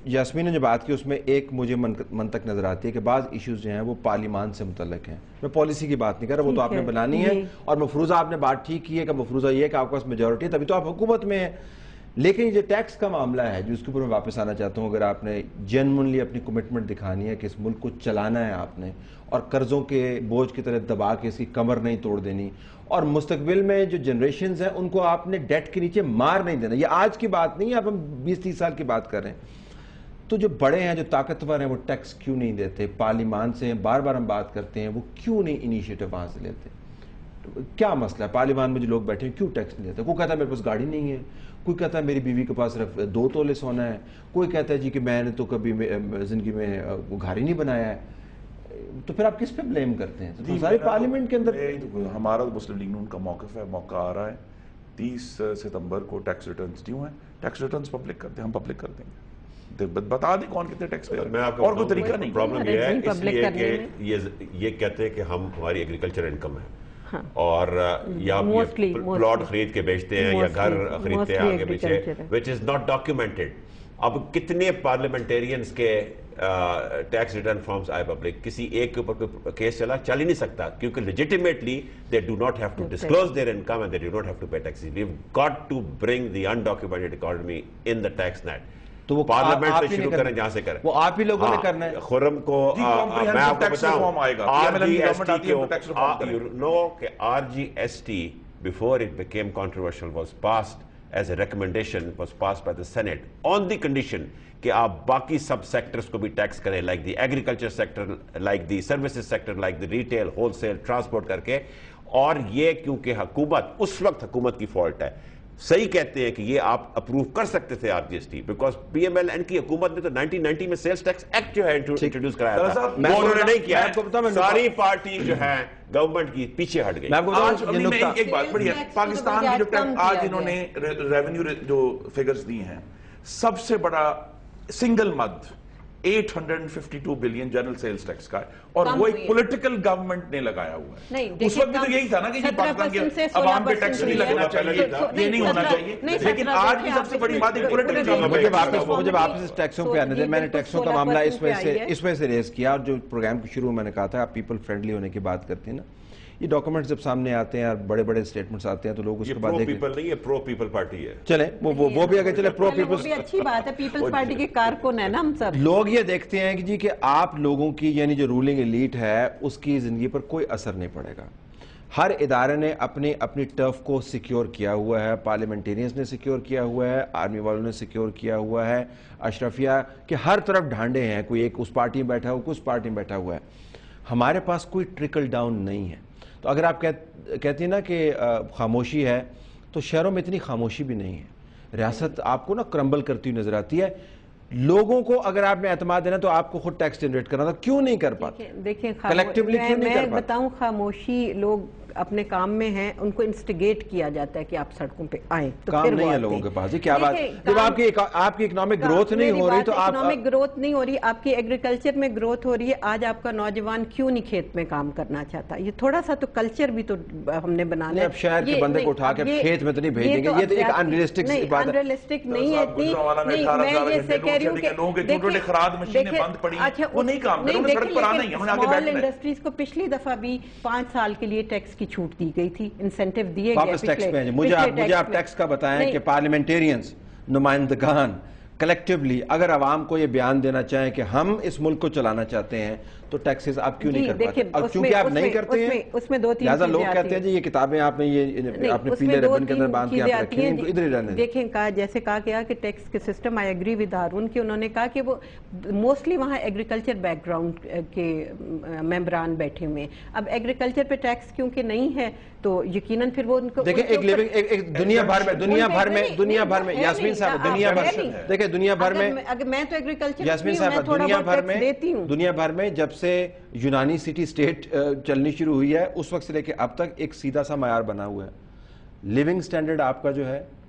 یاسمین نے جو بات کی اس میں ایک مجھے منطق نظر آتی ہے کہ بعض ایشوز جو ہیں وہ پارلیمان سے متعلق ہیں. میں پالیسی کی بات نہیں کر رہا, وہ تو آپ نے بنانی ہے, اور مفروضہ آپ نے بات ٹھیک کی ہے کہ مفروضہ یہ ہے کہ آپ کے پاس میجورٹی ہے تبھی تو آپ حکومت میں ہیں. لیکن یہ جو ٹیکس کا معاملہ ہے جو اس کے اوپر میں واپس آنا چاہتا ہوں, اگر آپ نے جینوئنلی اپنی کمٹمنٹ دکھانی ہے کہ اس ملک کو چلانا ہے آپ نے, اور قرضوں کے بوجھ کی طرح دبا کے اس کی کمر نہیں توڑ دینی, اور مستقبل میں جو جنریشنز ہیں ان کو آپ نے ڈیٹ کے نیچے مار نہیں دینا. یہ آج کی بات نہیں ہے, اب ہم 20-30 سال کی بات کر رہے ہیں. تو جو بڑے ہیں جو طاقتور ہیں وہ ٹیکس کیوں نہیں دیتے؟ پارلیمان سے بار بار ہم بات کرتے ہیں, وہ کیوں نہیں انیشیٹو وہاں سے لیتے؟ کیا مسئلہ ہے پارلیمان میں جو لوگ بیٹھے ہیں کیوں ٹیکس نہیں دیتے؟ کوئی کہتا ہے میرے پاس گاڑی نہیں ہے, کوئی کہتا ہے میری بیوی کے پاس صرف 2 تولے سونا ہے, کوئی کہتا ہے جی کہ میں نے تو کبھی زندگی میں گھر ہی نہیں بنایا ہے. تو پھر آپ کس پہ بلیم کرتے ہیں؟ تو سارے پارلیمنٹ کے اندر ہمارا مسلم لیگ نون کا موقف ہے, موقع آ رہا ہے 30 ستمبر کو ٹیکس ریٹرنز ڈیو ہیں, ٹیکس ریٹرنز پبلک کرتے ہیں, ہم پبلک کر دیں گے, بتا دیں کون کتنے ٹیکس پے کریں. اور کوئی طریقہ نہیں. پرابلم یہ ہے اس لیے کہ یہ کہتے ہیں کہ ہماری ایگریکلچر انکم ہے, اور یا آپ پلاٹ خرید کے بیچتے ہیں یا گھر خریدتے ہیں آگے پیچھے, which is not documented. اب کتنے پارلیمنٹیرینز کے ٹیکس ریٹرن فارمز آئے پبلک, کسی ایک کے اوپر کوئی کیس چل ہی نہیں سکتا, کیونکہ لیجیٹیمیٹلی they do not have to disclose their income and they do not have to pay taxes. We've got to bring the undocumented economy in the tax net. تو وہ پارلیمنٹ سے شروع کریں جہاں سے کریں, وہ آپ ہی لوگوں نے کرنا ہے. خرم کو میں آپ کو بتاؤں, RGST before it became controversial was passed as a recommendation, was passed by the Senate on the condition کہ آپ باقی سب سیکٹرز کو بھی ٹیکس کریں, like the agriculture sector, like the services sector, like the retail, wholesale, transport کر کے. اور یہ کیونکہ حکومت اس وقت حکومت کی فالٹ ہے, صحیح کہتے ہیں کہ یہ آپ اپروو کر سکتے تھے RGST, because P M L N کی حکومت نے تو 1990 میں سیلز ٹیکس ایکٹ جو ہے انٹروڈیوس کرایا تھا, وہ انہوں نے نہیں کیا ہے. ساری پارٹی جو ہے گورنمنٹ کی پیچھے ہٹ گئی. ایک بات بڑی ہے, پاکستان کی جو آج انہوں نے ریونیو جو فگرز دی ہیں, سب سے بڑا سنگل مد 852 بلین جنرل سیلز ٹیکس کا ہے, اور وہ ایک پولیٹیکل گورنمنٹ نے لگایا ہوا ہے. اس وقت بھی تو یہی تھا نا کہ پاکستان کے عوام پہ ٹیکس نہیں لگنا چاہیے, یہ نہیں ہونا چاہیے, لیکن آج کی سب سے بڑی بات ایک پولیٹیکل گورنمنٹ. مجھے واپس ٹیکسوں پہ آنے دیں. میں نے ٹیکسوں کا معاملہ اس وجہ سے ریز کیا, اور جو پروگرام کے شروع میں نے کہا تھا آپ پیپل فرینڈلی ہونے کی بات کرتے ہیں نا, یہ ڈاکومنٹس جب سامنے آتے ہیں اور بڑے بڑے اسٹیٹمنٹس آتے ہیں تو لوگ اس کے بعد پرو پیپل نہیں ہے, پرو پیپل پارٹی ہے. چلیں وہ بھی اگر چلے پرو پیپل, وہ بھی اچھی بات ہے, پیپلز پارٹی کے کارکن ہیں نا ہم سب. لوگ یہ دیکھتے ہیں کہ جی کہ آپ لوگوں کی یعنی جو رولنگ ایلیٹ ہے اس کی زندگی پر کوئی اثر نہیں پڑے گا. ہر ادارے نے اپنی ٹرف کو سیکیور کیا ہوا ہے, پارلیمنٹیرینز نے سیکیور کیا ہوا ہے, آرمی والوں نے سیکیور کیا ہوا ہے, اشرفیہ کے ہر طرف ڈھانڈے ہیں, کوئی ایک اس پارٹی میں بیٹھا ہوا, کوئی اس پارٹی میں بیٹھا ہوا ہے. ہمارے پاس کوئی ٹرکل ڈاؤن نہیں ہے. تو اگر آپ کہتی ہیں نا کہ خاموشی ہے, تو شہروں میں اتنی خاموشی بھی نہیں ہے. ریاست آپ کو نا کرمبل کرتی ہوئی نظر آتی ہے. لوگوں کو اگر آپ میں اعتماد دینا تو آپ کو خود ٹیکس جنریٹ کرنا تھا, کیوں نہیں کر پاتے؟ دیکھیں کلیکٹیولی کیوں نہیں کر پاتے؟ میں بتاؤں, خاموشی لوگ اپنے کام میں ہیں, ان کو انسٹیگیٹ کیا جاتا ہے کہ آپ سڑکوں پہ آئیں, تو کام نہیں ہے لوگوں کے پاس. کیا بات, جب آپ کی اکنامک گروتھ نہیں ہو رہی تو آپ اکنامک گروتھ نہیں ہو رہی, آپ کی ایگریکلچر میں گروتھ ہو رہی ہے. آج آپ کا نوجوان کیوں نہیں کھیت میں کام کرنا چاہتا؟ یہ تھوڑا سا تو کلچر بھی تو ہم نے بنانا ہے. اب شہر کے بندے کو اٹھا کے کھیت میں تو نہیں بھیجیں گے, یہ تو ایک انریلسٹک سی بات ہے. انریلسٹک نہیں ہے اتنی. میں یہ سے کہہ رہی ہوں کہ دیکھیں خراد مشینیں بند پڑی, وہ نہیں کام کر رہے, انہیں سڑک پر آنا ہی ہے, انہیں آگے بیٹھنا ہے. اسمال انڈسٹریز کو پچھلی دفعہ بھی 5 سال کے لیے ٹیکس کی چھوٹ دی گئی تھی, انسینٹیو دیے گئے. واپس ٹیکس پہ مجھے آپ ٹیکس کا بتائیں کہ پارلیمنٹیرینز, نمائندگان کلیکٹیولی اگر عوام کو یہ بیان دینا چاہیں کہ ہم اس ملک کو چلانا چاہتے ہیں تو ٹیکسز آپ کیوں نہیں کر پاتے؟ اب چونکہ آپ نہیں کرتے ہیں, اس میں 2-3 لہٰذا لوگ کہتے ہیں جی یہ کتابیں آپ نے یہ اپنے پیلے ربن کے اندر باندھ کے آپ رکھی ہیں, ان کو ادھر ہی رہنے دیں. دیکھیں جیسے کہا گیا کہ ٹیکس کے system, I agree with Haroon کہ انہوں نے کہا کہ وہ موسٹلی وہاں ایگریکلچر بیک گراؤنڈ کے ممبران بیٹھے ہوئے ہیں. اب ایگریکلچر پہ ٹیکس کیونکہ نہیں ہے تو یقیناً پھر وہ ان کو دیکھیں ایک دنیا بھر میں یاسمین صاحب دنیا بھر میں میں تو ایگریکلچر یاسمین صاحب دنیا بھر میں جب سے یونانی سٹی سٹیٹ چلنی شروع ہوئی ہے اس وقت سے لے کے اب تک ایک سیدھا سا معیار بنا ہوا ہے. لیونگ سٹینڈرڈ آپ کا جو ہے